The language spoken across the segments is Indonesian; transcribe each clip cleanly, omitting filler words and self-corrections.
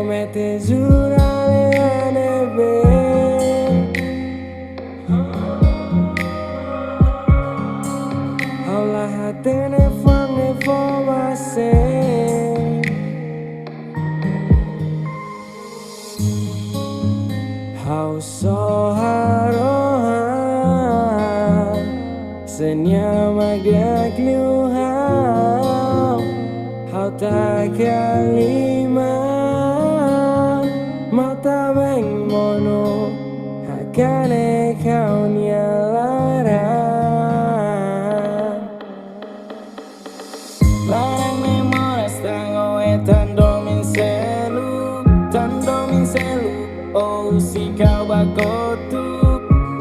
mete giurare neve Allah hatene fange fomase Hau soharoha Senyama dia kliuhau Hau tak kalima Mata beng mono Hakane kau nyalara Larang memores tango tandomin selu Oh si kau bakotu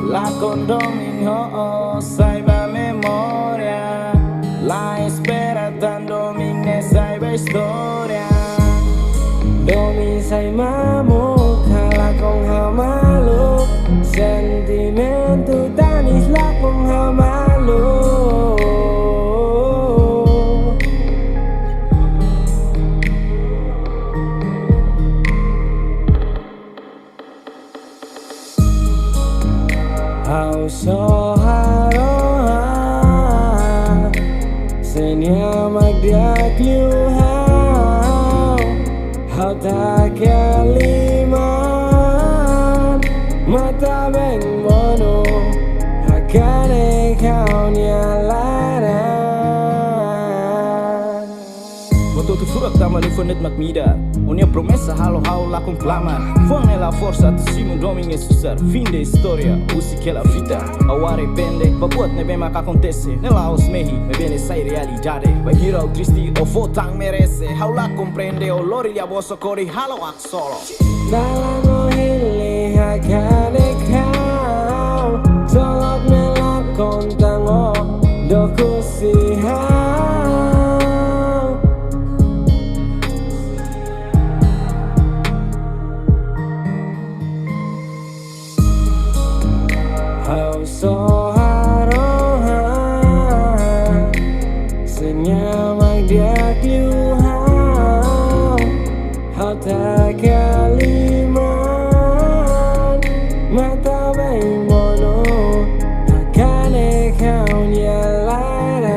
Lakon domin ho saiba memoria La espera tandomin ne saiba historia Domin sai mamu kala kong hamalu Sentimentu tanis lakong hamalu Hau soharoha Senyamak dia kliuhau Hau tak kaliman Mata beng mono Hakane kau nyalaran Quando tu furak tama le fonet macmida Unia promessa halo hau la conclama Fone la forza tu simu doming e susar Fin de historia, usi che la vita Aware pende, va buat ne bema que acontece Nela os mehi, me bene sai realidade Vai gira o tristi, o fotang merece Hau la comprende, o lori li aboso cori halo ak solo Dalam o hili hakane kau Tolok melakon tango doku sihau Hau soharoha Senyamak dia kliuhau Hau tak kaliman Mata beng mono Hakane kau nyalaran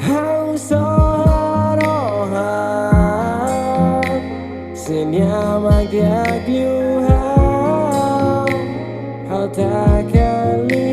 Hau soharoha Senyamak dia kliuhau Hau tak kaliman